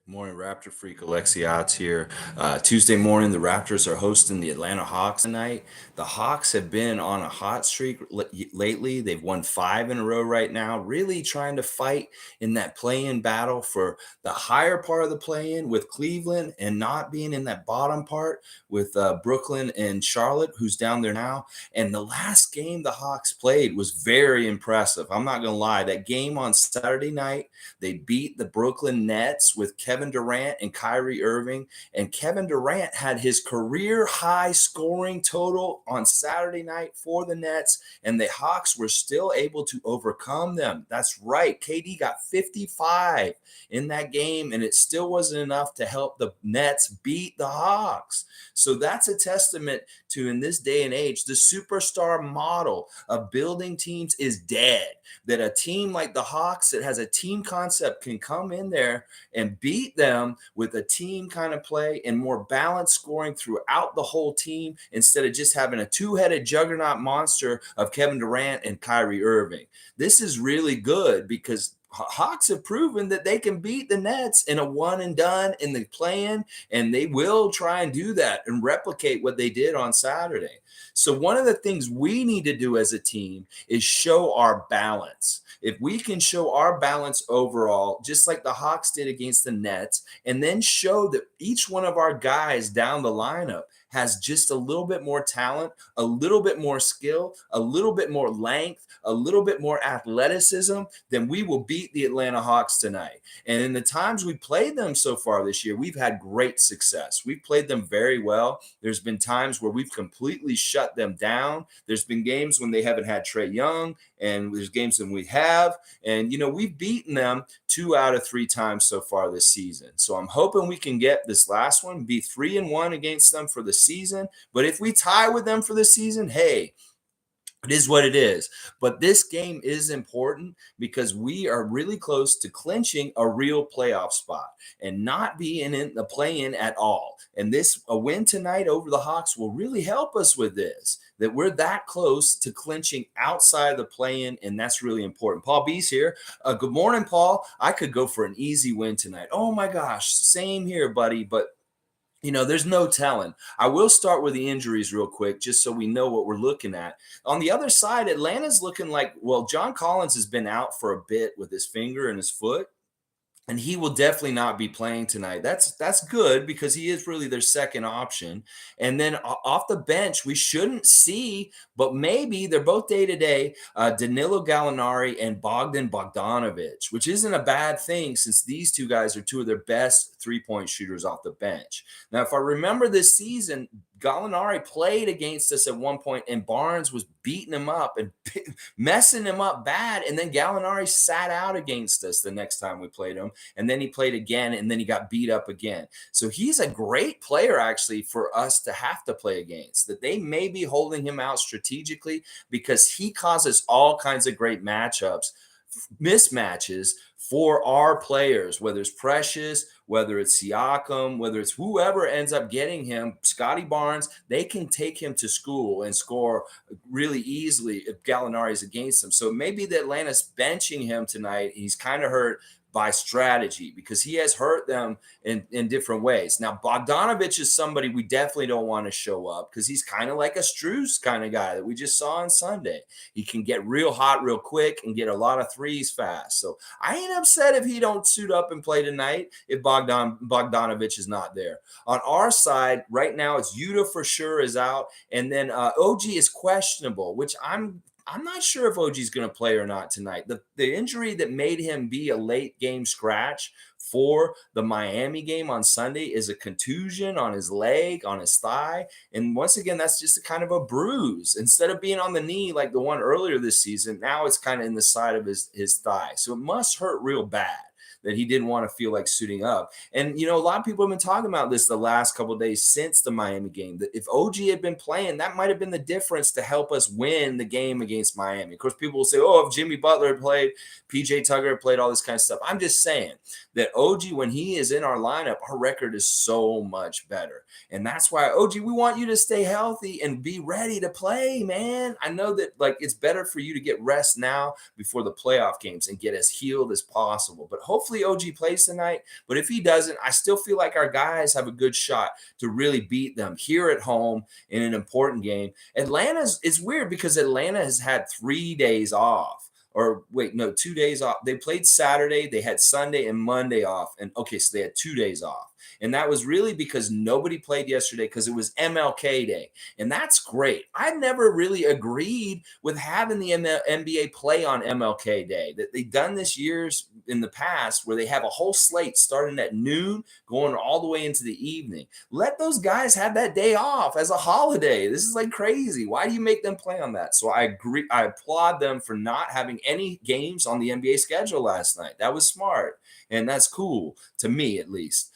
Morning, Raptor Freak Alexey Ots here. Tuesday morning, the Raptors are hosting the Atlanta Hawks tonight. The Hawks have been on a hot streak lately. They've won 5 in a row right now, really trying to fight in that play-in battle for the higher part of the play-in with Cleveland and not being in that bottom part with Brooklyn and Charlotte, who's down there now. And the last game the Hawks played was very impressive. I'm not going to lie. That game on Saturday night, they beat the Brooklyn Nets with Kevin Durant and Kyrie Irving. And Kevin Durant had his career high scoring total on Saturday night for the Nets, and the Hawks were still able to overcome them. That's right. KD got 55 in that game, and it still wasn't enough to help the Nets beat the Hawks. So that's a testament to, in this day and age, the superstar model of building teams is dead. That a team like the Hawks that has a team concept can come in there and beat them with a team kind of play and more balanced scoring throughout the whole team instead of just having a two-headed juggernaut monster of Kevin Durant and Kyrie Irving. This is really good because Hawks have proven that they can beat the Nets in a one and done in the play-in, and they will try and do that and replicate what they did on Saturday. So one of the things we need to do as a team is show our balance. If we can show our balance overall, just like the Hawks did against the Nets, and then show that each one of our guys down the lineup has just a little bit more talent, a little bit more skill, a little bit more length, a little bit more athleticism, then we will beat the Atlanta Hawks tonight. And in the times we played them so far this year, we've had great success. We've played them very well. There's been times where we've completely shut them down. There's been games when they haven't had Trae Young, and there's games when we have. And, we've beaten them 2 out of 3 times so far this season. So I'm hoping we can get this last one, be 3-1 against them for the season. But if we tie with them for the season, hey, it is what it is. But this game is important because we are really close to clinching a real playoff spot and not being in the play-in at all. And a win tonight over the Hawks will really help us with this, that we're that close to clinching outside of the play-in, and that's really important. Paul B's here. Good morning, Paul. I could go for an easy win tonight. Oh my gosh, same here, buddy. But there's no telling. I will start with the injuries real quick, just so we know what we're looking at. On the other side, Atlanta's looking like, well, John Collins has been out for a bit with his finger and his foot, and he will definitely not be playing tonight. That's good because he is really their second option. And then off the bench, we shouldn't see, but maybe they're both day to day. Danilo Gallinari and Bogdan Bogdanovic, which isn't a bad thing since these two guys are two of their best 3-point shooters off the bench. Now, if I remember this season, Gallinari played against us at one point, and Barnes was beating him up and messing him up bad. And then Gallinari sat out against us the next time we played him. And then he played again, and then he got beat up again. So he's a great player, actually, for us to have to play against, that they may be holding him out strategically because he causes all kinds of great mismatches for our players, whether it's Precious, whether it's Siakam, whether it's whoever ends up getting him, Scottie Barnes, they can take him to school and score really easily if Gallinari is against him. So maybe the Atlanta's benching him tonight. He's kind of hurt by strategy because he has hurt them in different ways. Now, Bogdanovic is somebody we definitely don't want to show up because he's kind of like a Strus kind of guy that we just saw on Sunday. He can get real hot real quick and get a lot of threes fast. So I ain't upset if he don't suit up and play tonight if Bogdanovic is not there. On our side, right now, it's Yuta for sure is out. And then OG is questionable, which I'm not sure if OG is going to play or not tonight. The injury that made him be a late game scratch for the Miami game on Sunday is a contusion on his leg, on his thigh. And once again, that's just a kind of a bruise. Instead of being on the knee like the one earlier this season, now it's kind of in the side of his thigh. So it must hurt real bad that he didn't want to feel like suiting up. And, a lot of people have been talking about this the last couple of days since the Miami game, that if OG had been playing, that might have been the difference to help us win the game against Miami. Of course, people will say, oh, if Jimmy Butler had played, PJ Tucker had played, all this kind of stuff. I'm just saying that OG, when he is in our lineup, our record is so much better. And that's why, OG, we want you to stay healthy and be ready to play, man. I know that it's better for you to get rest now before the playoff games and get as healed as possible. But hopefully Hopefully OG plays tonight, but if he doesn't, I still feel like our guys have a good shot to really beat them here at home in an important game. It's weird because Atlanta has had 3 days off. Or wait, no, 2 days off. They played Saturday, they had Sunday and Monday off. And okay, so they had 2 days off. And that was really because nobody played yesterday because it was MLK Day. And that's great. I never really agreed with having the NBA play on MLK Day. That they've done this years in the past where they have a whole slate starting at noon, going all the way into the evening. Let those guys have that day off as a holiday. This is like crazy. Why do you make them play on that? So I agree. I applaud them for not having any games on the NBA schedule last night. That was smart. And that's cool to me, at least.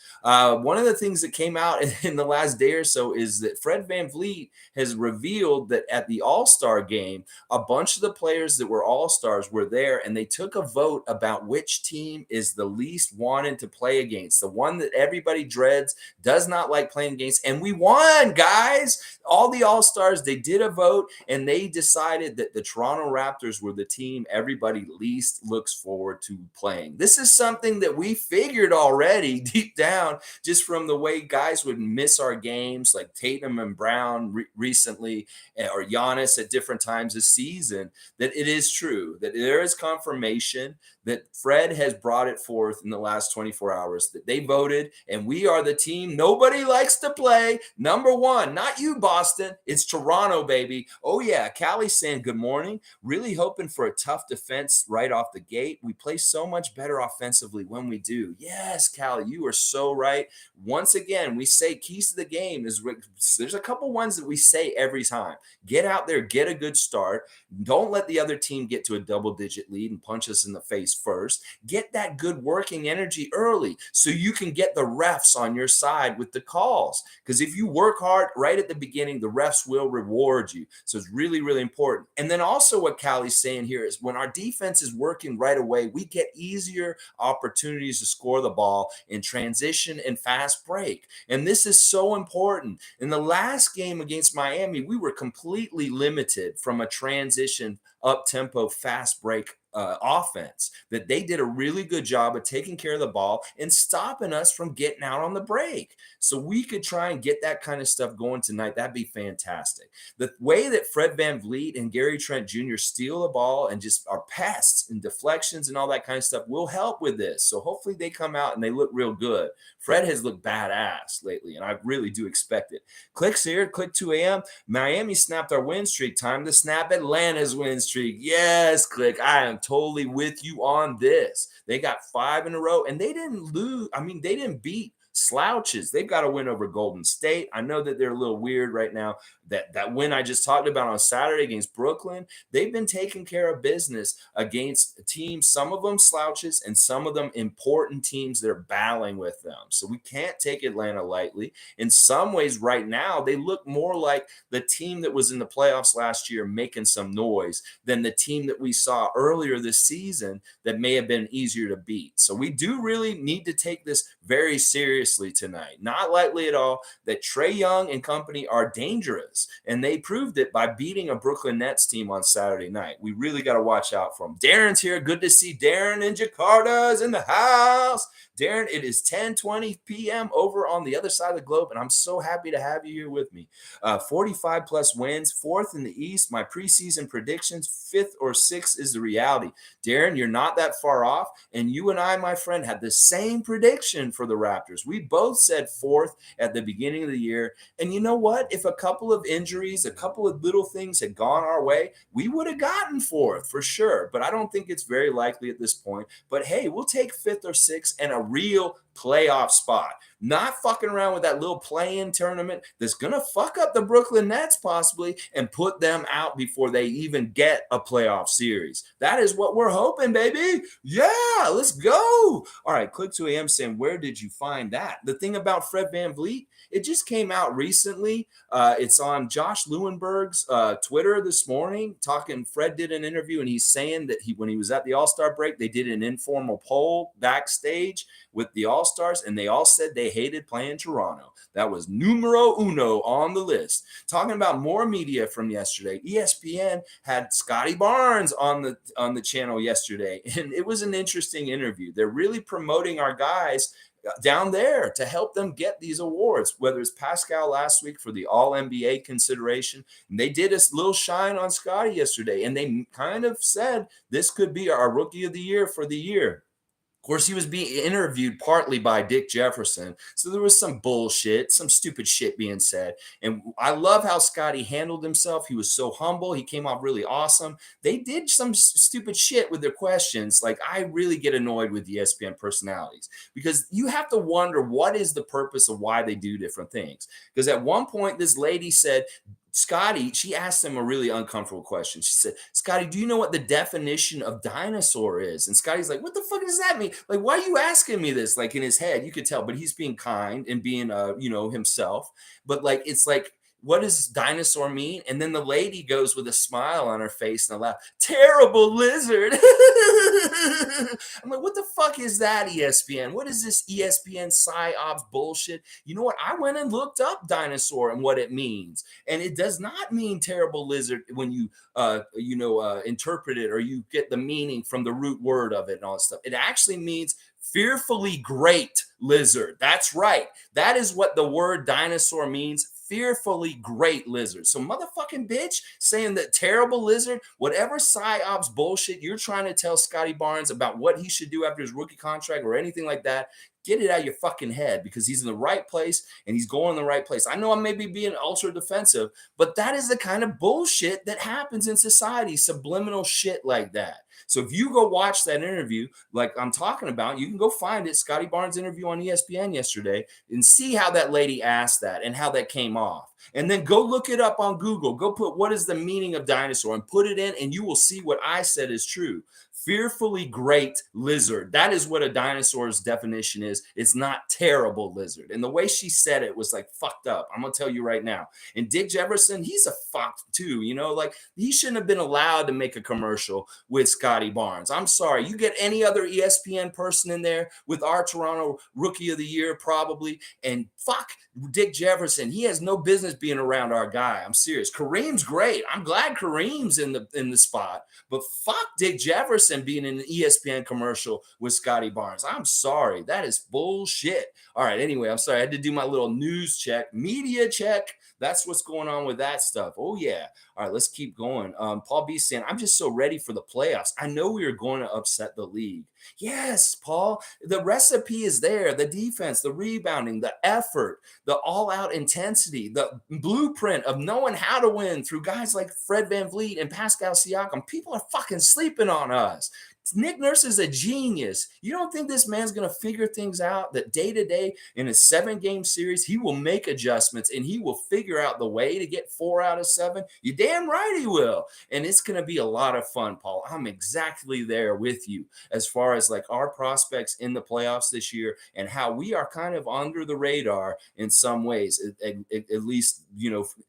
One of the things that came out in the last day or so is that Fred VanVleet has revealed that at the All-Star game, a bunch of the players that were All-Stars were there, and they took a vote about which team is the least wanted to play against, the one that everybody dreads, does not like playing against, and we won, guys. All the All-Stars, they did a vote, and they decided that the Toronto Raptors were the team everybody least looks forward to playing. This is something that we figured already deep down, just from the way guys would miss our games, like Tatum and Brown recently, or Giannis at different times this season, that it is true, that there is confirmation that Fred has brought it forth in the last 24 hours, that they voted, and we are the team nobody likes to play. Number one, not you, Boston. It's Toronto, baby. Oh, yeah. Callie's saying good morning. Really hoping for a tough defense right off the gate. We play so much better offensively when we do. Yes, Callie, you are so right. Once again, we say keys to the game is there's a couple ones that we say every time. Get out there, get a good start. Don't let the other team get to a double-digit lead and punch us in the face first. Get that good working energy early so you can get the refs on your side with the calls. Because if you work hard right at the beginning, the refs will reward you. So it's really, really important. And then also what Callie's saying here is when our defense is working right away, we get easier opportunities to score the ball in transition and fast break. And this is so important. In the last game against Miami, we were completely limited from a transition up-tempo fast break offense, that they did a really good job of taking care of the ball and stopping us from getting out on the break. So we could try and get that kind of stuff going tonight. That'd be fantastic. The way that Fred VanVleet and Gary Trent Jr. steal the ball and just are pests and deflections and all that kind of stuff will help with this. So hopefully they come out and they look real good. Fred has looked badass lately, and I really do expect it. Clicks here, click 2 a.m. Miami snapped our win streak. Time to snap Atlanta's win streak. Yes, Click. I am totally with you on this. They got 5 in a row, and they didn't lose. I mean, they didn't beat slouches. They've got to win over Golden State. I know that they're a little weird right now. That win I just talked about on Saturday against Brooklyn, they've been taking care of business against teams, some of them slouches and some of them important teams that are battling with them. So we can't take Atlanta lightly. In some ways right now, they look more like the team that was in the playoffs last year making some noise than the team that we saw earlier this season that may have been easier to beat. So we do really need to take this very seriously tonight. Not lightly at all, that Trae Young and company are dangerous. And they proved it by beating a Brooklyn Nets team on Saturday night. We really got to watch out for them. Darren's here. Good to see Darren in Jakarta's in the house. Darren, it is 10:20 p.m. over on the other side of the globe, and I'm so happy to have you here with me. 45 plus wins, 4th in the East. My preseason predictions, 5th or 6th is the reality. Darren, you're not that far off, and you and I, my friend, had the same prediction for the Raptors. We both said 4th at the beginning of the year, and you know what? If a couple of injuries, a couple of little things had gone our way, we would have gotten 4th for sure, but I don't think it's very likely at this point. But hey, we'll take 5th or 6th and a real playoff spot. Not fucking around with that little play-in tournament that's going to fuck up the Brooklyn Nets possibly and put them out before they even get a playoff series. That is what we're hoping, baby. Yeah, let's go. All right, Click 2 AM saying, where did you find that? The thing about Fred VanVleet, it just came out recently. It's on Josh Lewenberg's Twitter this morning. Fred did an interview, and he's saying that when he was at the All-Star break, they did an informal poll backstage with the All-Stars, and they all said they hated playing Toronto. That was numero uno on the list. Talking about more media from yesterday, ESPN had Scottie Barnes on the channel yesterday, and it was an interesting interview. They're really promoting our guys down there to help them get these awards, whether it's Pascal last week for the All NBA consideration. And they did a little shine on Scottie yesterday, and they kind of said this could be our rookie of the year for the year. Of course, he was being interviewed partly by Dick Jefferson. So there was some bullshit, some stupid shit being said. And I love how Scottie handled himself. He was so humble. He came off really awesome. They did some stupid shit with their questions. Like, I really get annoyed with ESPN personalities because you have to wonder what is the purpose of why they do different things. Because at one point, this lady said, Scottie, she asked him a really uncomfortable question. She said, Scottie, do you know what the definition of dinosaur is? And Scottie's like, what the fuck does that mean? Like, why are you asking me this? Like in his head, you could tell, but he's being kind and being, himself. But like, it's like, what does dinosaur mean? And then the lady goes with a smile on her face and a laugh, terrible lizard. I'm like, what the fuck is that, ESPN? What is this ESPN psyops bullshit? You know what? I went and looked up dinosaur and what it means. And it does not mean terrible lizard when you interpret it or you get the meaning from the root word of it and all that stuff. It actually means fearfully great lizard. That's right. That is what the word dinosaur means. Fearfully great lizard. So motherfucking bitch saying that terrible lizard, whatever psyops bullshit you're trying to tell Scottie Barnes about what he should do after his rookie contract or anything like that, get it out of your fucking head because he's in the right place and he's going in the right place. I know I'm maybe being ultra defensive, but that is the kind of bullshit that happens in society, subliminal shit like that. So if you go watch that interview, like I'm talking about, you can go find it, Scottie Barnes interview on ESPN yesterday, and see how that lady asked that and how that came off. And then go look it up on Google. Go put what is the meaning of dinosaur and put it in, and you will see what I said is true. Fearfully great lizard. That is what a dinosaur's definition is. It's not terrible lizard. And the way she said it was like fucked up. I'm going to tell you right now. And Dick Jefferson, he's a fuck too. Like he shouldn't have been allowed to make a commercial with Scottie Barnes. I'm sorry. You get any other ESPN person in there with our Toronto rookie of the year, probably. And fuck Dick Jefferson. He has no business being around our guy. I'm serious. Kareem's great. I'm glad Kareem's in the spot. But fuck Dick Jefferson being in an ESPN commercial with Scottie Barnes. I'm sorry. That is bullshit. All right. Anyway, I'm sorry. I had to do my little news check, media check. That's what's going on with that stuff. Oh, yeah. All right, let's keep going. Paul B saying, I'm just so ready for the playoffs. I know we are going to upset the league. Yes, Paul, the recipe is there. The defense, the rebounding, the effort, the all-out intensity, the blueprint of knowing how to win through guys like Fred VanVleet and Pascal Siakam. People are fucking sleeping on us. Nick Nurse is a genius. You don't think this man's going to figure things out that day to day in a 7-game series, he will make adjustments and he will figure out the way to get 4 out of 7? You damn right he will. And it's going to be a lot of fun, Paul. I'm exactly there with you as far as like our prospects in the playoffs this year and how we are kind of under the radar in some ways, at least,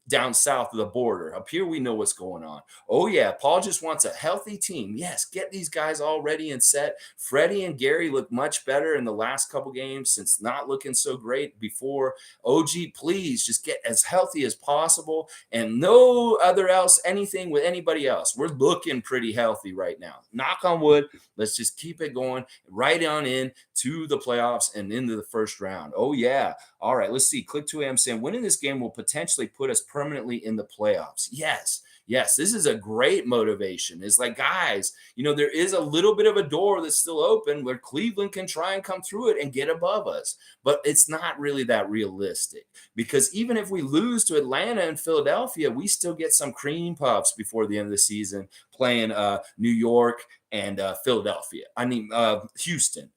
down south of the border. Up here, we know what's going on. Oh, yeah. Paul just wants a healthy team. Yes, get these guys all ready and set. Freddie and Gary look much better in the last couple games since not looking so great before. OG, please just get as healthy as possible and no other else, anything with anybody else. We're looking pretty healthy right now. Knock on wood. Let's just keep it going right on in to the playoffs and into the first round. Oh, yeah. All right, let's see. Click 2AM saying winning this game will potentially put us permanently in the playoffs. Yes, this is a great motivation. It's like, guys, there is a little bit of a door that's still open where Cleveland can try and come through it and get above us. But it's not really that realistic because even if we lose to Atlanta and Philadelphia, we still get some cream puffs before the end of the season playing New York and Philadelphia. Houston.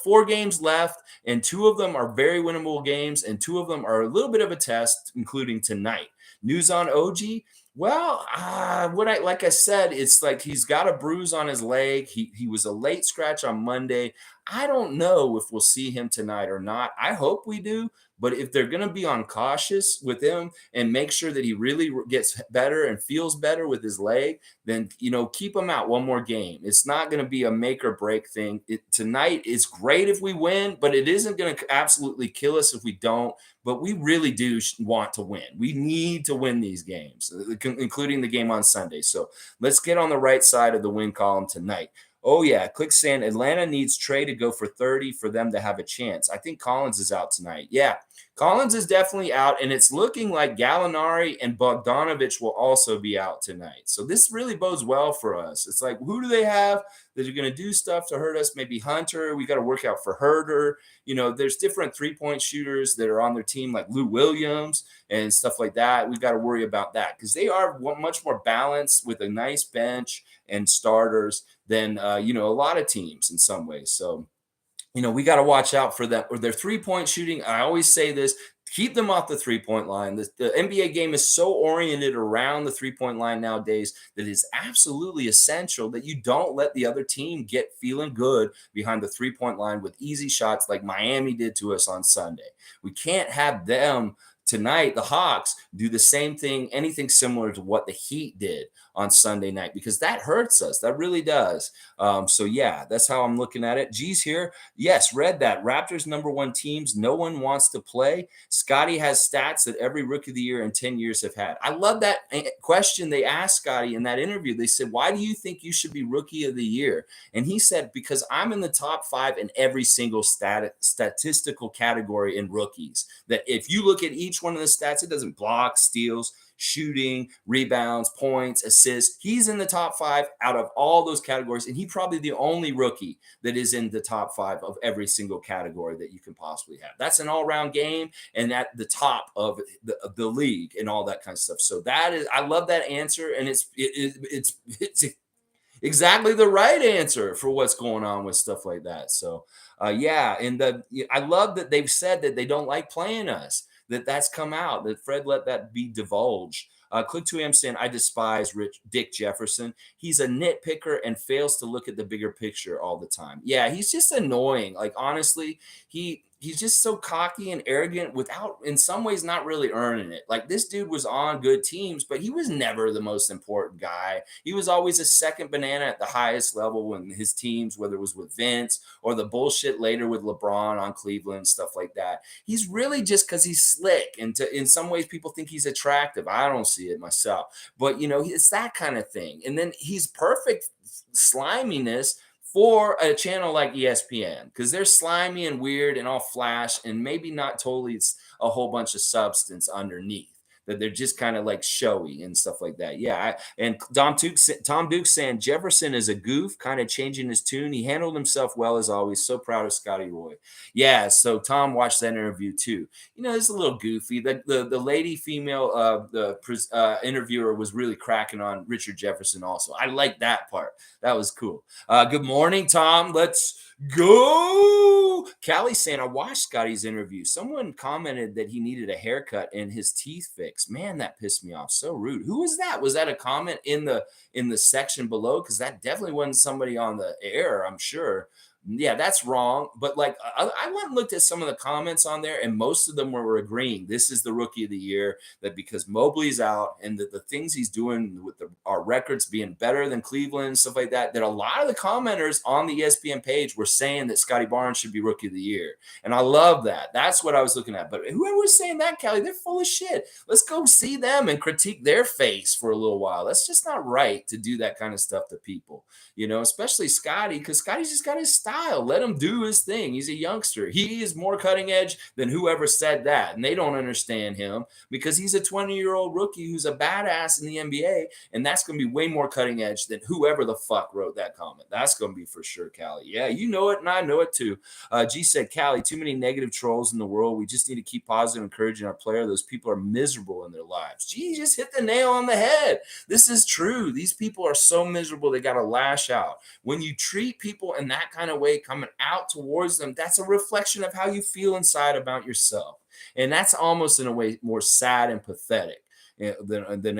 4 games left, and 2 of them are very winnable games, and 2 of them are a little bit of a test, including tonight. News on OG. Well, like I said, it's like he's got a bruise on his leg. He was a late scratch on Monday. I don't know if we'll see him tonight or not. I hope we do. But if they're going to be on cautious with him and make sure that he really gets better and feels better with his leg, then keep him out one more game. It's not going to be a make or break thing. Tonight is great if we win, but it isn't going to absolutely kill us if we don't. But we really do want to win. We need to win these games, including the game on Sunday. So let's get on the right side of the win column tonight. Oh, yeah. Click saying Atlanta needs Trae to go for 30 for them to have a chance. I think Collins is out tonight. Yeah, Collins is definitely out, and it's looking like Gallinari and Bogdanovich will also be out tonight. So this really bodes well for us. It's like, who do they have that are going to do stuff to hurt us? Maybe Hunter. We got to work out for Herder. There's different three-point shooters that are on their team, like Lou Williams and stuff like that. We got to worry about that because they are much more balanced with a nice bench and starters than a lot of teams in some ways. So we got to watch out for that or their three-point shooting. I always say this: keep them off the three-point line. The NBA game is so oriented around the three-point line nowadays that it's absolutely essential that you don't let the other team get feeling good behind the three-point line with easy shots like Miami did to us on Sunday. We can't have them tonight, the Hawks, do the same thing, anything similar to what the Heat did on Sunday night, because that hurts us. That really does. So yeah, that's how I'm looking at it. G's here. Yes, read that. Raptors #1 teams no one wants to play. Scottie has stats that every rookie of the year in 10 years have had. I love that question they asked Scottie in that interview. They said, why do you think you should be rookie of the year? And he said, because I'm in the top 5 in every single statistical category in rookies. That if you look at each one of the stats, it doesn't block, steals, shooting, rebounds, points, assists. He's in the top 5 out of all those categories. And he's probably the only rookie that is in the top 5 of every single category that you can possibly have. That's an all-round game and at the top of the league and all that kind of stuff. So I love that answer. And it's exactly the right answer for what's going on with stuff like that. So, yeah, and I love that they've said that they don't like playing us. That's come out. That Fred let that be divulged. Click to him saying, I despise Dick Jefferson. He's a nitpicker and fails to look at the bigger picture all the time. Yeah, he's just annoying. Like, honestly, he's just so cocky and arrogant without, in some ways, not really earning it. Like, this dude was on good teams, but he was never the most important guy. He was always a second banana at the highest level when his teams, whether it was with Vince or the bullshit later with LeBron on Cleveland, stuff like that. He's really just because he's slick. And in some ways, people think he's attractive. I don't see it myself. But, it's that kind of thing. And then he's perfect sliminess for a channel like ESPN, because they're slimy and weird and all flash and maybe not totally a whole bunch of substance underneath, that they're just kind of like showy and stuff like that. Yeah. And Tom Duke saying Jefferson is a goof, kind of changing his tune. He handled himself well as always. So proud of Scottie Roy. Yeah. So Tom watched that interview too. It's a little goofy. The lady female, interviewer was really cracking on Richard Jefferson also. I like that part. That was cool. Good morning, Tom. Let's go. Callie saying, I watched Scottie's interview. Someone commented that he needed a haircut and his teeth fixed. Man, that pissed me off. So rude. Who was that? Was that a comment in the section below? Because that definitely wasn't somebody on the air, I'm sure. Yeah, that's wrong. But like, I went and looked at some of the comments on there, and most of them were agreeing this is the rookie of the year. That because Mobley's out and the things he's doing with our records being better than Cleveland and stuff like that, that a lot of the commenters on the ESPN page were saying that Scottie Barnes should be rookie of the year. And I love that. That's what I was looking at. But whoever was saying that, Callie, they're full of shit. Let's go see them and critique their face for a little while. That's just not right to do that kind of stuff to people, especially Scottie, because Scottie's just got his style. Let him do his thing. He's a youngster. He is more cutting edge than whoever said that. And they don't understand him because he's a 20-year-old rookie who's a badass in the NBA. And that's going to be way more cutting edge than whoever the fuck wrote that comment. That's going to be for sure, Callie. Yeah, you know it, and I know it too. G said, Callie, too many negative trolls in the world. We just need to keep positive, encouraging our player. Those people are miserable in their lives. G just hit the nail on the head. This is true. These people are so miserable, they got to lash out. When you treat people in that kind of way, coming out towards them, that's a reflection of how you feel inside about yourself. And that's almost in a way more sad and pathetic. than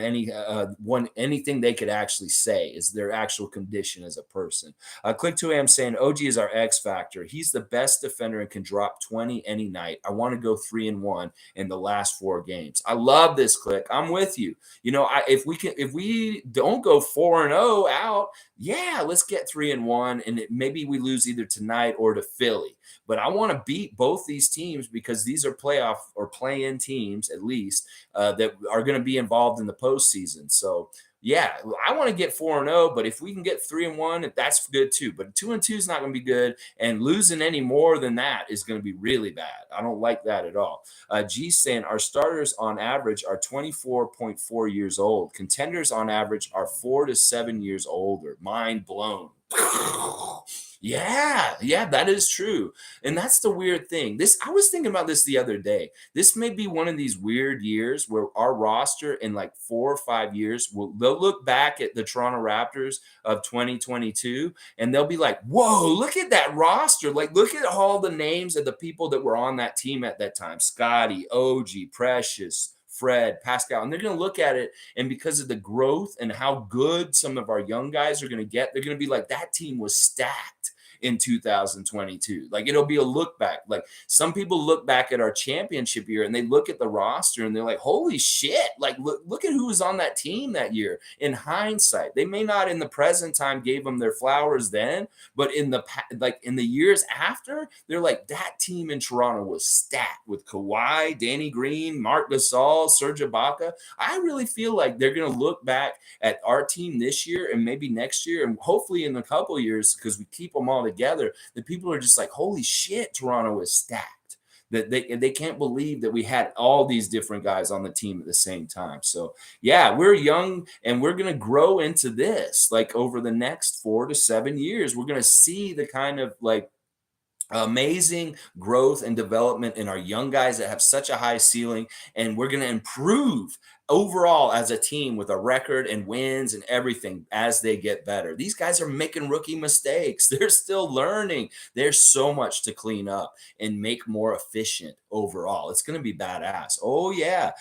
anything they could actually say is their actual condition as a person. Click 2am saying OG is our X factor. He's the best defender and can drop 20 any night. I want to go 3-1 in the last 4 games. I love this. Click. I'm with you. If we don't go 4-0 out, yeah, let's get 3-1, and maybe we lose either tonight or to Philly. But I want to beat both these teams because these are playoff or play-in teams, at least, that are going to be involved in the postseason. So, yeah, I want to get 4-0, but if we can get 3-1, that's good too. But 2-2 is not going to be good, and losing any more than that is going to be really bad. I don't like that at all. G saying our starters on average are 24.4 years old. Contenders on average are 4 to 7 years older. Mind blown. Yeah, that is true. And that's the weird thing. I was thinking about this the other day. This may be one of these weird years where our roster in like 4 or 5 years they'll look back at the Toronto Raptors of 2022 and they'll be like, "Whoa, look at that roster. Like look at all the names of the people that were on that team at that time. Scottie, OG, Precious, Fred, Pascal." And they're going to look at it, and because of the growth and how good some of our young guys are going to get, they're going to be like, that team was stacked in 2022. Like it'll be a look back. Like some people look back at our championship year and they look at the roster and they're like, holy shit, like look at who was on that team that year. In hindsight, they may not in the present time gave them their flowers then, but in the years after, they're like, that team in Toronto was stacked with Kawhi, Danny Green, Marc Gasol, Serge Ibaka. I really feel like they're going to look back at our team this year and maybe next year and hopefully in a couple years, because we keep them all together, that people are just like, holy shit, Toronto is stacked. That they can't believe that we had all these different guys on the team at the same time. So yeah, we're young and we're going to grow into this. Like over the next 4 to 7 years, we're going to see the kind of like amazing growth and development in our young guys that have such a high ceiling, and we're going to improve overall as a team with a record and wins and everything as they get better. These guys are making rookie mistakes. They're still learning. There's so much to clean up and make more efficient overall. It's going to be badass. Oh yeah.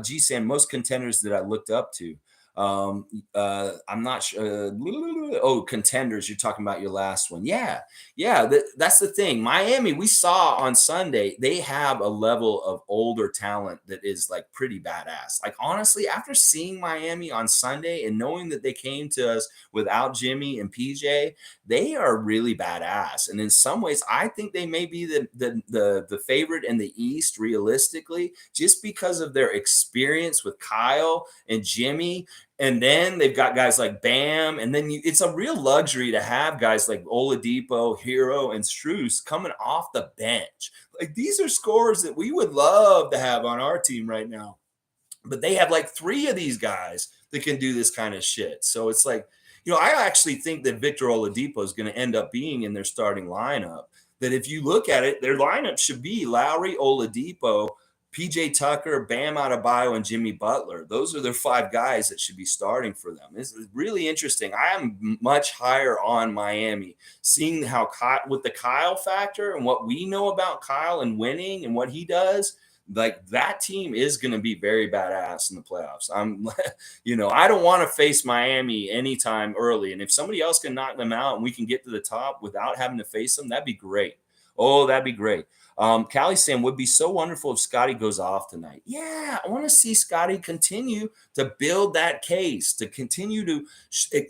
G Sam, most contenders that I looked up to, I'm not sure. Oh, contenders. You're talking about your last one. Yeah. That's the thing. Miami, we saw on Sunday, they have a level of older talent that is like pretty badass. Like, honestly, after seeing Miami on Sunday and knowing that they came to us without Jimmy and PJ, they are really badass. And in some ways, I think they may be the favorite in the East realistically, just because of their experience with Kyle and Jimmy. And then they've got guys like Bam, and then it's a real luxury to have guys like Oladipo, Hero, and Strus coming off the bench. Like these are scorers that we would love to have on our team right now, but they have like 3 of these guys that can do this kind of shit. So it's like, I actually think that Victor Oladipo is going to end up being in their starting lineup. That if you look at it, their lineup should be Lowry, Oladipo, PJ Tucker, Bam Adebayo, and Jimmy Butler. Those are their 5 guys that should be starting for them. This is really interesting. I am much higher on Miami, seeing how with the Kyle factor and what we know about Kyle and winning and what he does. Like that team is going to be very badass in the playoffs. I don't want to face Miami anytime early. And if somebody else can knock them out and we can get to the top without having to face them, that'd be great. Oh, that'd be great. Callie saying would be so wonderful if Scottie goes off tonight. Yeah, I want to see Scottie continue to build that case, to continue to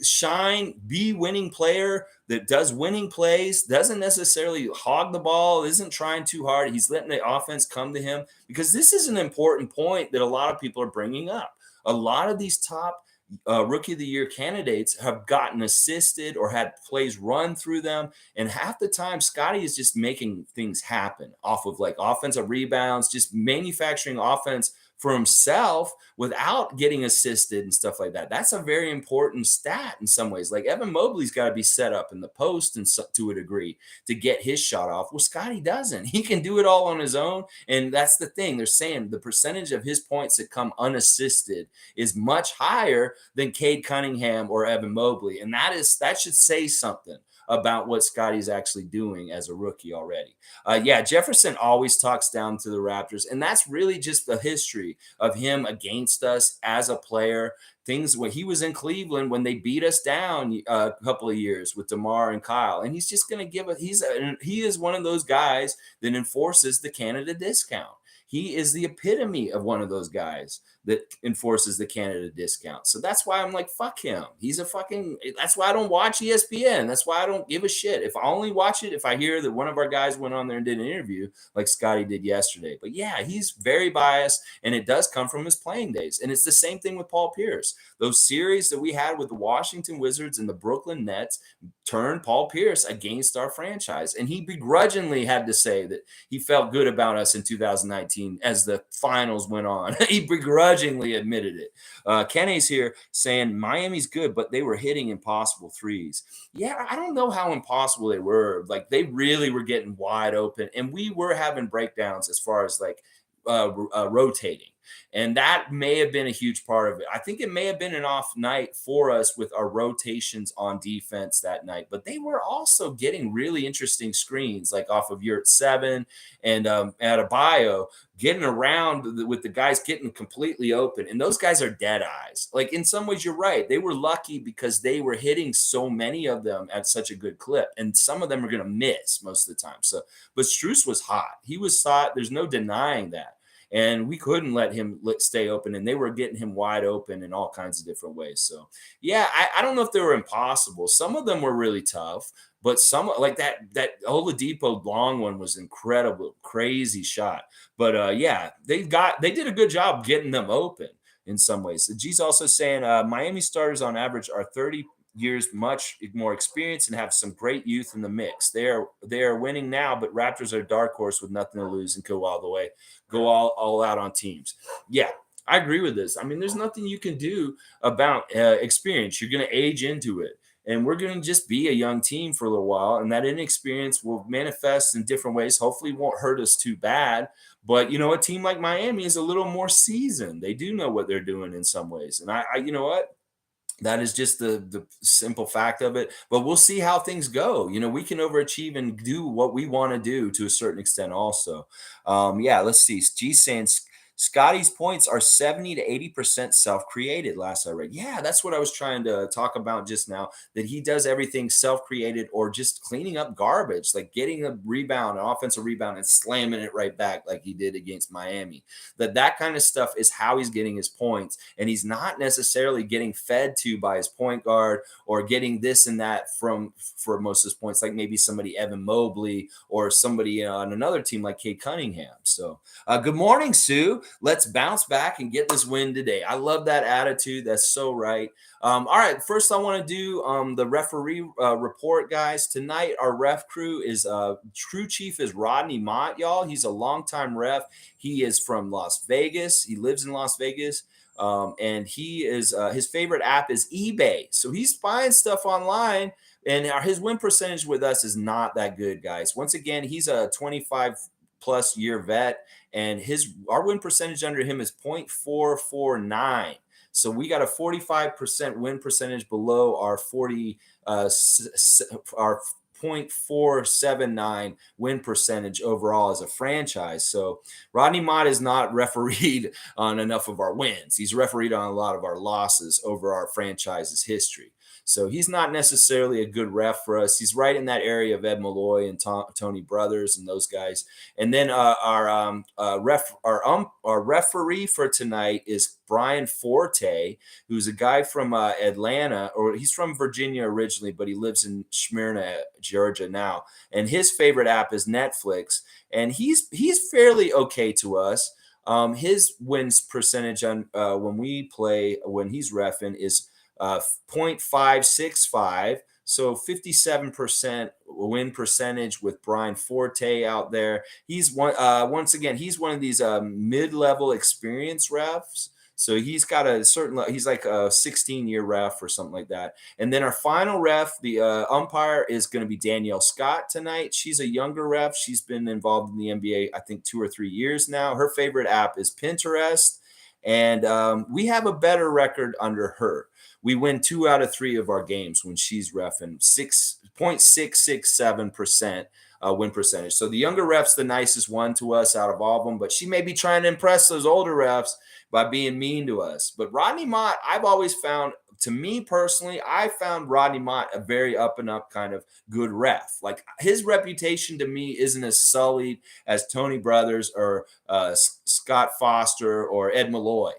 shine, be winning player that does winning plays, doesn't necessarily hog the ball, isn't trying too hard. He's letting the offense come to him, because this is an important point that a lot of people are bringing up. A lot of these top rookie of the year candidates have gotten assisted or had plays run through them. And half the time, Scottie is just making things happen off of like offensive rebounds, just manufacturing offense for himself without getting assisted and stuff like that. That's a very important stat in some ways. Like Evan Mobley's got to be set up in the post and to a degree to get his shot off. Well, Scottie doesn't. He can do it all on his own. And that's the thing. They're saying the percentage of his points that come unassisted is much higher than Cade Cunningham or Evan Mobley. And that should say something about what Scottie's actually doing as a rookie already. Yeah, Jefferson always talks down to the Raptors, and that's really just the history of him against us as a player. Things when he was in Cleveland when they beat us down a couple of years with DeMar and Kyle, and he's just going to give it. He is one of those guys that enforces the Canada discount. He is the epitome of one of those guys that enforces the Canada discount. So that's why I'm like, fuck him. He's a fucking, that's why I don't watch ESPN. That's why I don't give a shit. If I only watch it, if I hear that one of our guys went on there and did an interview like Scottie did yesterday. But yeah, he's very biased and it does come from his playing days. And it's the same thing with Paul Pierce. Those series that we had with the Washington Wizards and the Brooklyn Nets turned Paul Pierce against our franchise. And he begrudgingly had to say that he felt good about us in 2019 as the finals went on. He begrudgingly admitted it. Kenny's here saying Miami's good, but they were hitting impossible threes. Yeah, I don't know how impossible they were. Like they really were getting wide open, and we were having breakdowns as far as like rotating. And that may have been a huge part of it. I think it may have been an off night for us with our rotations on defense that night, but they were also getting really interesting screens, like off of Yurt 7 and at a bio, getting around with the guys getting completely open. And those guys are dead eyes. Like in some ways, you're right. They were lucky because they were hitting so many of them at such a good clip. And some of them are going to miss most of the time. So, but Strus was hot. He was hot. There's no denying that. And we couldn't let him stay open, and they were getting him wide open in all kinds of different ways. So, yeah, I don't know if they were impossible. Some of them were really tough, but some like that Oladipo long one was incredible, crazy shot. But yeah, they did a good job getting them open in some ways. G's also saying Miami starters on average are 30 years much more experience and have some great youth in the mix. They are winning now, but Raptors are a dark horse with nothing to lose and go all the way, go all out on teams. Yeah, I agree with this. I mean, there's nothing you can do about experience. You're going to age into it. And we're going to just be a young team for a little while. And that inexperience will manifest in different ways. Hopefully it won't hurt us too bad. But, you know, a team like Miami is a little more seasoned. They do know what they're doing in some ways. And I you know what? That is just the simple fact of it. But we'll see how things go. You know, we can overachieve and do what we want to do to a certain extent also. Yeah, let's see. G saying Scottie's points are 70 to 80% self-created, last I read. Yeah, that's what I was trying to talk about just now, that he does everything self-created or just cleaning up garbage, like getting a rebound, an offensive rebound, and slamming it right back like he did against Miami. That kind of stuff is how he's getting his points. And he's not necessarily getting fed to by his point guard or getting this and that for most of his points, like maybe somebody Evan Mobley or somebody on another team like Cade Cunningham. So good morning, Sue. Let's bounce back and get this win today. I love that attitude. That's so right. All right. First, I want to do the referee report, guys. Tonight, our ref crew is crew chief is Rodney Mott, y'all. He's a longtime ref. He is from Las Vegas. He lives in Las Vegas. And he is his favorite app is eBay. So he's buying stuff online. And his win percentage with us is not that good, guys. Once again, he's a 25 plus year vet, and our win percentage under him is 0.449. So we got a 45% win percentage below our our 0.479 win percentage overall as a franchise. So Rodney Mott is not refereed on enough of our wins. He's refereed on a lot of our losses over our franchise's history. So he's not necessarily a good ref for us. He's right in that area of Ed Malloy and Tony Brothers and those guys. And then our referee for tonight is Brian Forte, who's a guy from Atlanta, or he's from Virginia originally, but he lives in Smyrna, Georgia now. And his favorite app is Netflix. And he's fairly okay to us. His wins percentage on when he's reffing is 0.565. So 57% win percentage with Brian Forte out there. He's once again, he's one of these mid-level experienced refs. So he's got he's like a 16-year ref or something like that. And then our final ref, the umpire, is going to be Danielle Scott tonight. She's a younger ref. She's been involved in the NBA, I think, 2 or 3 years now. Her favorite app is Pinterest. And we have a better record under her. We win 2 out of 3 of our games when she's reffing. 0.667% win percentage. So the younger ref's the nicest one to us out of all of them, but she may be trying to impress those older refs by being mean to us. But Rodney Mott, I've always found, to me personally, I found Rodney Mott a very up and up kind of good ref. Like his reputation to me isn't as sullied as Tony Brothers or Scott Foster or Ed Malloy.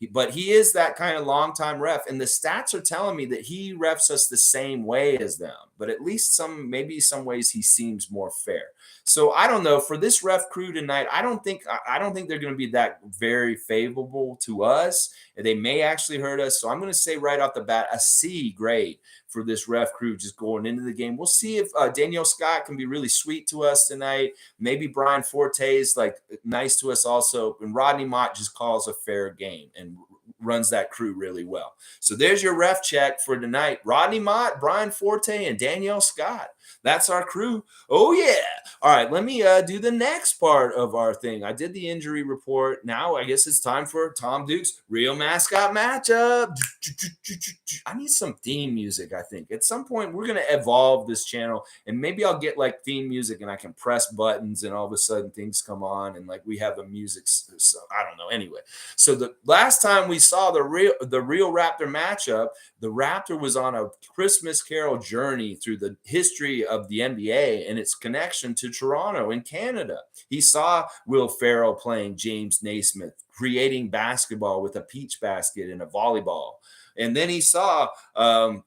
But he is that kind of longtime ref, and the stats are telling me that he refs us the same way as them. But at least maybe some ways he seems more fair. So I don't know, for this ref crew tonight. I don't think they're going to be that very favorable to us. They may actually hurt us. So I'm going to say right off the bat a C grade for this ref crew just going into the game. We'll see if Danielle Scott can be really sweet to us tonight. Maybe Brian Forte is like nice to us also. And Rodney Mott just calls a fair game and runs that crew really well. So there's your ref check for tonight. Rodney Mott, Brian Forte, and Danielle Scott. That's our crew. Oh, yeah. All right, let me do the next part of our thing. I did the injury report. Now I guess it's time for Tom Duke's Real Mascot Matchup. I need some theme music, I think. At some point, we're going to evolve this channel, and maybe I'll get like theme music, and I can press buttons, and all of a sudden things come on, and like we have the music. So I don't know. Anyway, so the last time we saw the real Raptor matchup, the Raptor was on a Christmas Carol journey through the history of the NBA and its connection to Toronto in Canada. He saw Will Ferrell playing James Naismith, creating basketball with a peach basket and a volleyball. And then he saw the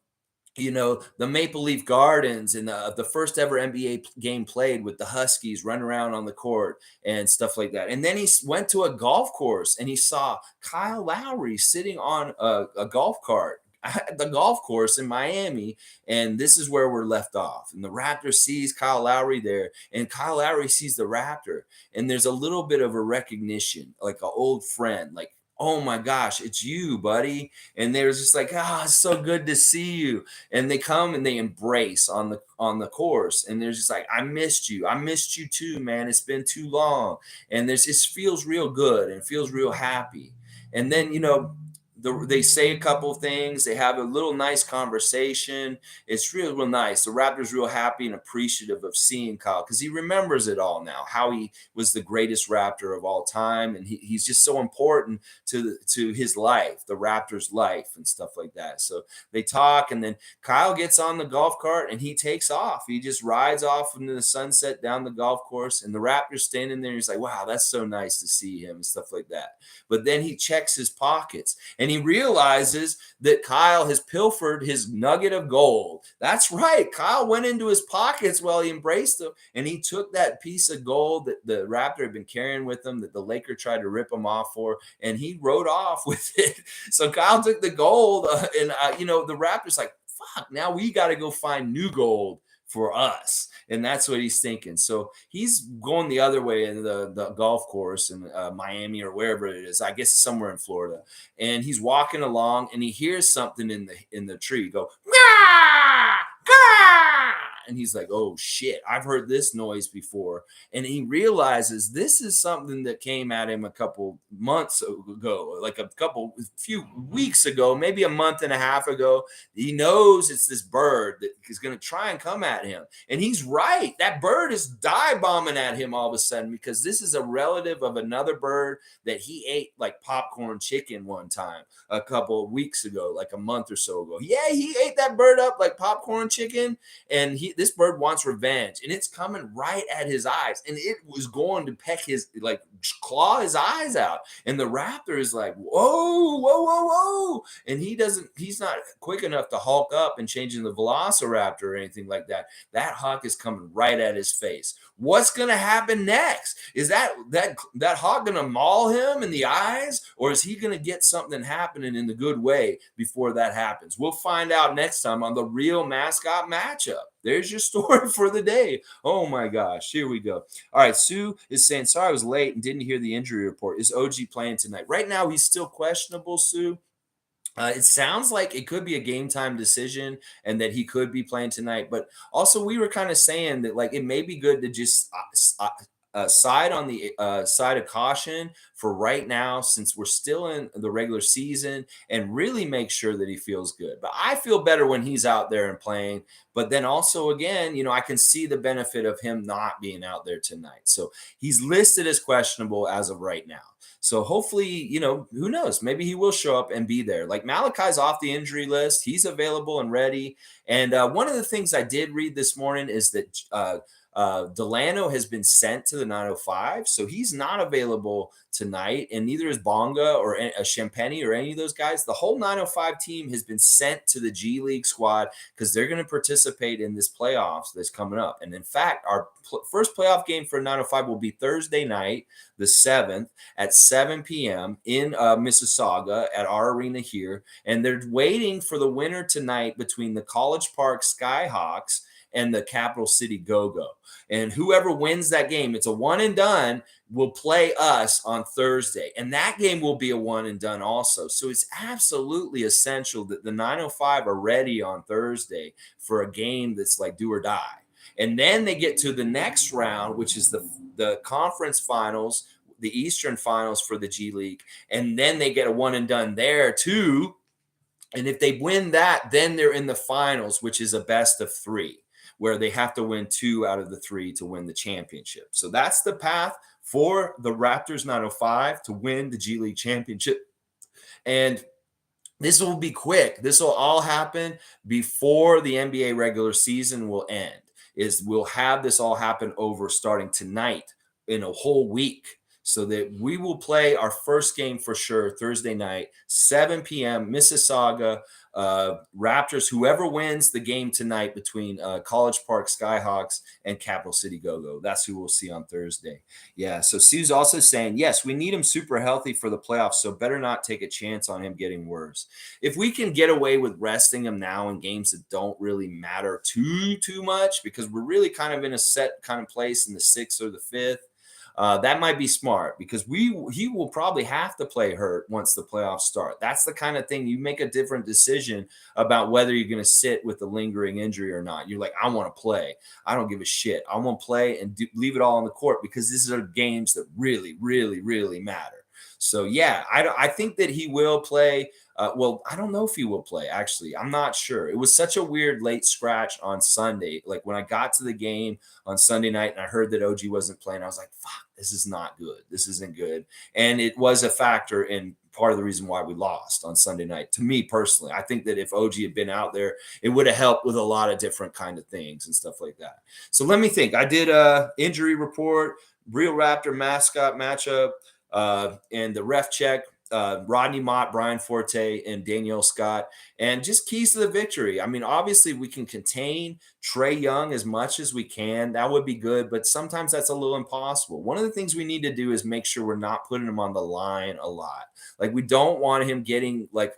Maple Leaf Gardens and the first ever NBA game played with the Huskies run around on the court and stuff like that. And then he went to a golf course and he saw Kyle Lowry sitting on a golf cart at the golf course in Miami. And this is where we're left off. And the Raptor sees Kyle Lowry there, and Kyle Lowry sees the Raptor. And there's a little bit of a recognition, like an old friend, like, oh my gosh, it's you, buddy. And they're just like, it's so good to see you. And they come and they embrace on the course. And they're just like, I missed you. I missed you too, man. It's been too long. And it feels real good and feels real happy. And then, they say a couple of things. They have a little nice conversation. It's real nice. The Raptors real happy and appreciative of seeing Kyle because he remembers it all now, how he was the greatest Raptor of all time. And he's just so important to his life, the Raptors' life and stuff like that. So they talk, and then Kyle gets on the golf cart and he takes off. He just rides off into the sunset down the golf course, and the Raptor's standing there. And he's like, wow, that's so nice to see him and stuff like that. But then he checks his pockets, and he realizes that Kyle has pilfered his nugget of gold. That's right. Kyle went into his pockets while he embraced him, and he took that piece of gold that the Raptor had been carrying with him that the Laker tried to rip him off for, and he rode off with it. So Kyle took the gold, and the Raptor's like, fuck, now we got to go find new gold for us. And that's what he's thinking. So he's going the other way in the golf course in Miami or wherever it is. I guess it's somewhere in Florida. And he's walking along and he hears something in the tree go, "Gah! Gah!" And he's like, oh shit, I've heard this noise before. And he realizes this is something that came at him a couple months ago, like few weeks ago, maybe a month and a half ago. He knows it's this bird that is going to try and come at him. And he's right. That bird is dive bombing at him all of a sudden because this is a relative of another bird that he ate like popcorn chicken one time a couple of weeks ago, like a month or so ago. Yeah, he ate that bird up like popcorn chicken, and this bird wants revenge, and it's coming right at his eyes, and it was going to peck claw his eyes out. And the Raptor is like, whoa, whoa, whoa, whoa. And he's not quick enough to hulk up and changing the Velociraptor or anything like that. That hawk is coming right at his face. What's going to happen next? Is that hawk going to maul him in the eyes, or is he going to get something happening in the good way before that happens? We'll find out next time on the Real Mascot Matchup. There's your story for the day. Oh my gosh, here we go. All right, Sue is saying, sorry I was late and didn't hear the injury report. Is OG playing tonight? Right now, he's still questionable, Sue. It sounds like it could be a game time decision and that he could be playing tonight. But also, we were kind of saying that like it may be good to just side on the side of caution for right now, since we're still in the regular season, and really make sure that he feels good. But I feel better when he's out there and playing. But then also, again, I can see the benefit of him not being out there tonight. So he's listed as questionable as of right now. So hopefully, who knows? Maybe he will show up and be there. Like Malachi's off the injury list. He's available and ready. And one of the things I did read this morning is that Delano has been sent to the 905, so he's not available tonight, and neither is Bonga or Champagny or any of those guys. The whole 905 team has been sent to the G League squad because they're going to participate in this playoffs that's coming up. And in fact, our first playoff game for 905 will be Thursday night, the 7th at 7 p.m. in Mississauga at our arena here. And they're waiting for the winner tonight between the College Park Skyhawks and the Capital City Go-Go. And whoever wins that game, it's a one and done, will play us on Thursday. And that game will be a one and done also. So it's absolutely essential that the 905 are ready on Thursday for a game that's like do or die. And then they get to the next round, which is the conference finals, the Eastern finals for the G League. And then they get a one and done there too. And if they win that, then they're in the finals, which is a best of 3, where they have to win 2 out of the 3 to win the championship. So that's the path for the Raptors 905 to win the G League championship. And this will be quick. This will all happen before the NBA regular season will end. We'll have this all happen over starting tonight in a whole week, so that we will play our first game for sure Thursday night, 7 p.m. Mississauga. Raptors, whoever wins the game tonight between College Park Skyhawks and Capital City Go-Go, that's who we'll see on Thursday. Yeah, so Sue's also saying, yes, we need him super healthy for the playoffs, so better not take a chance on him getting worse. If we can get away with resting him now in games that don't really matter too much, because we're really kind of in a set kind of place in the 6th or the 5th, that might be smart, because he will probably have to play hurt once the playoffs start. That's the kind of thing you make a different decision about whether you're going to sit with the lingering injury or not. You're like, I want to play. I don't give a shit. I want to play and leave it all on the court, because these are games that really, really, really matter. So, yeah, I think that he will play. Well, I don't know if he will play, actually. I'm not sure. It was such a weird late scratch on Sunday. Like when I got to the game on Sunday night and I heard that OG wasn't playing, I was like, fuck, this is not good. This isn't good. And it was a factor in part of the reason why we lost on Sunday night. To me personally, I think that if OG had been out there, it would have helped with a lot of different kind of things and stuff like that. So let me think. I did a injury report, Real Raptor Mascot Matchup, and the ref check. Rodney Mott, Brian Forte, and Danielle Scott, and just keys to the victory. I mean, obviously we can contain Trae Young as much as we can. That would be good, but sometimes that's a little impossible. One of the things we need to do is make sure we're not putting him on the line a lot. Like we don't want him getting like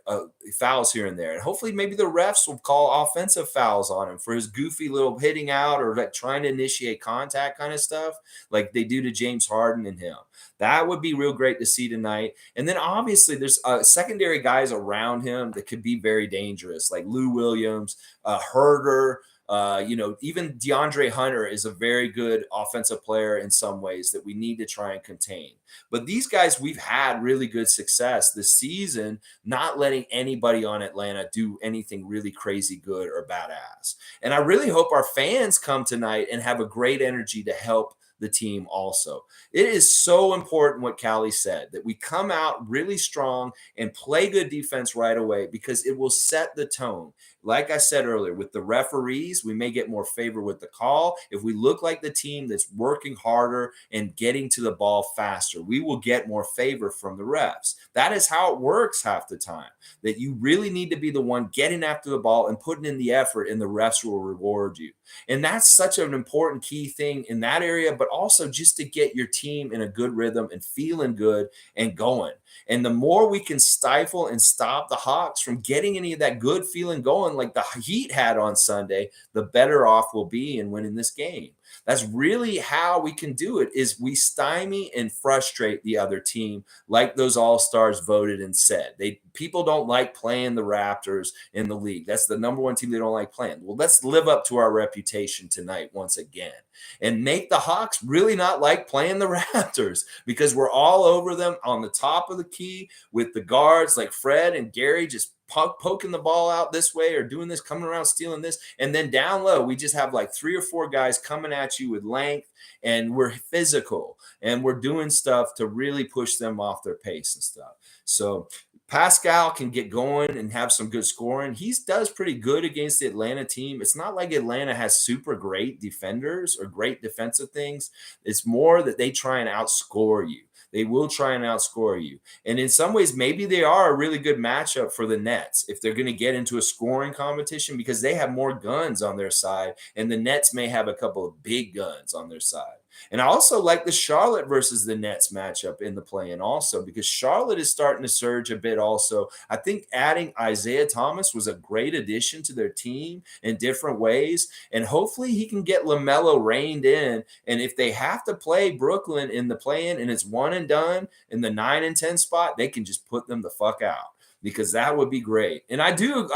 fouls here and there. And hopefully maybe the refs will call offensive fouls on him for his goofy little hitting out or like trying to initiate contact kind of stuff like they do to James Harden and him. That would be real great to see tonight. And then obviously there's secondary guys around him that could be very dangerous, like Lou Williams, Herder. Even DeAndre Hunter is a very good offensive player in some ways that we need to try and contain. But these guys, we've had really good success this season, not letting anybody on Atlanta do anything really crazy good or badass. And I really hope our fans come tonight and have a great energy to help the team also. It is so important what Callie said, that we come out really strong and play good defense right away, because it will set the tone. Like I said earlier, with the referees, we may get more favor with the call. If we look like the team that's working harder and getting to the ball faster, we will get more favor from the refs. That is how it works half the time, that you really need to be the one getting after the ball and putting in the effort, and the refs will reward you. And that's such an important key thing in that area, but also just to get your team in a good rhythm and feeling good and going. And the more we can stifle and stop the Hawks from getting any of that good feeling going, on like the Heat had on Sunday, the better off we'll be in winning this game. That's really how we can do it, is we stymie and frustrate the other team like those all-stars voted and said. People don't like playing the Raptors in the league. That's the number one team they don't like playing. Well, let's live up to our reputation tonight once again and make the Hawks really not like playing the Raptors, because we're all over them on the top of the key with the guards like Fred and Gary just poking the ball out this way or doing this, coming around stealing this. And then down low, we just have like 3 or 4 guys coming at you with length, and we're physical and we're doing stuff to really push them off their pace and stuff. So Pascal can get going and have some good scoring. He does pretty good against the Atlanta team. It's not like Atlanta has super great defenders or great defensive things. It's more that they try and outscore you. They will try and outscore you. And in some ways, maybe they are a really good matchup for the Nets if they're going to get into a scoring competition, because they have more guns on their side, and the Nets may have a couple of big guns on their side. And I also like the Charlotte versus the Nets matchup in the play-in also, because Charlotte is starting to surge a bit also. I think adding Isaiah Thomas was a great addition to their team in different ways, and hopefully he can get LaMelo reined in. And if they have to play Brooklyn in the play-in and it's one and done in the 9 and 10 spot, they can just put them the fuck out, because that would be great. And I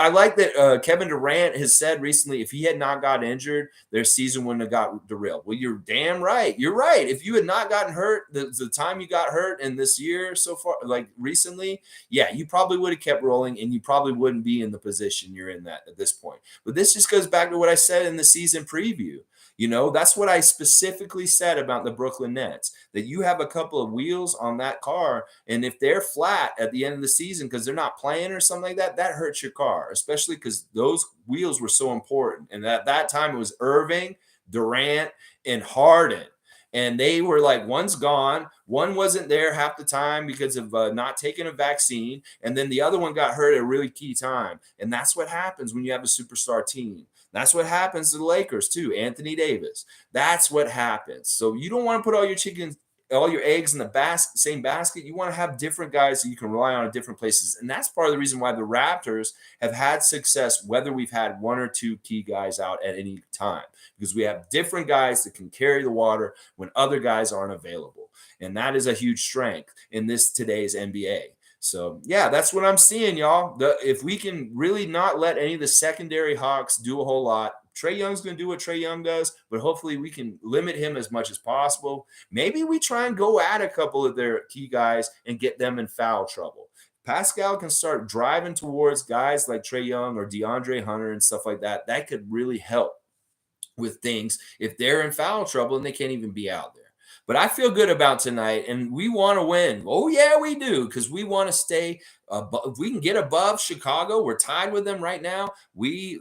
like that Kevin Durant has said recently, if he had not got injured, their season wouldn't have got derailed. Well, you're damn right. You're right. If you had not gotten hurt the time you got hurt in this year so far, like recently, yeah, you probably would have kept rolling, and you probably wouldn't be in the position you're in that at this point. But this just goes back to what I said in the season preview. You know, that's what I specifically said about the Brooklyn Nets, that you have a couple of wheels on that car, and if they're flat at the end of the season because they're not playing or something like that, that hurts your car, especially because those wheels were so important. And at that time, it was Irving, Durant, and Harden. And they were like, one's gone, one wasn't there half the time because of not taking a vaccine, and then the other one got hurt at a really key time. And that's what happens when you have a superstar team. That's what happens to the Lakers too. Anthony Davis. That's what happens. So you don't want to put all your eggs in the same basket. You want to have different guys that you can rely on at different places. And that's part of the reason why the Raptors have had success, whether we've had 1 or 2 key guys out at any time, because we have different guys that can carry the water when other guys aren't available. And that is a huge strength in today's NBA. So, yeah, that's what I'm seeing, y'all. If we can really not let any of the secondary Hawks do a whole lot, Trae Young's going to do what Trae Young does, but hopefully we can limit him as much as possible. Maybe we try and go at a couple of their key guys and get them in foul trouble. Pascal can start driving towards guys like Trae Young or DeAndre Hunter and stuff like that. That could really help with things if they're in foul trouble and they can't even be out there. But I feel good about tonight, and we want to win. Oh, yeah, we do, because we want to stay above. If we can get above Chicago, we're tied with them right now.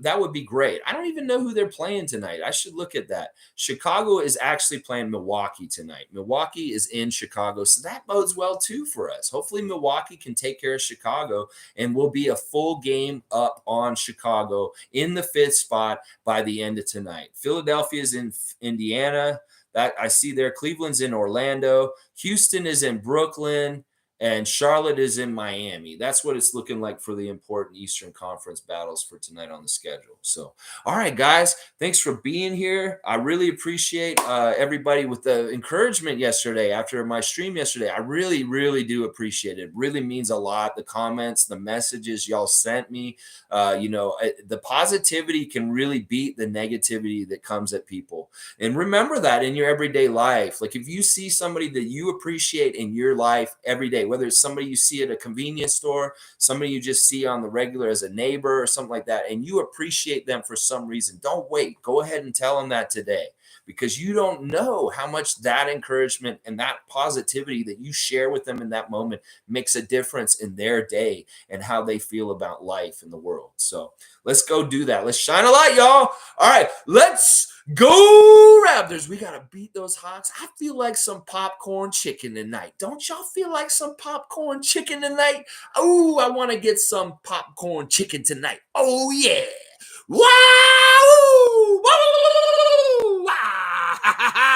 That would be great. I don't even know who they're playing tonight. I should look at that. Chicago is actually playing Milwaukee tonight. Milwaukee is in Chicago, so that bodes well, too, for us. Hopefully, Milwaukee can take care of Chicago, and we'll be a full game up on Chicago in the 5th spot by the end of tonight. Philadelphia is in Indiana. That I see there. Cleveland's in Orlando. Houston is in Brooklyn. And Charlotte is in Miami. That's what it's looking like for the important Eastern Conference battles for tonight on the schedule. So, all right, guys, thanks for being here. I really appreciate everybody with the encouragement yesterday after my stream yesterday. I really, really do appreciate it. It really means a lot. The comments, the messages y'all sent me, the positivity can really beat the negativity that comes at people. And remember that in your everyday life. Like if you see somebody that you appreciate in your life every day, whether it's somebody you see at a convenience store, somebody you just see on the regular as a neighbor or something like that, and you appreciate them for some reason, don't wait. Go ahead and tell them that today, because you don't know how much that encouragement and that positivity that you share with them in that moment makes a difference in their day and how they feel about life in the world. So let's go do that. Let's shine a light, y'all. All right, let's go Raptors. We got to beat those Hawks. I feel like some popcorn chicken tonight. Don't y'all feel like some popcorn chicken tonight? Oh, I want to get some popcorn chicken tonight. Oh, yeah. Wow! Woo! Wow!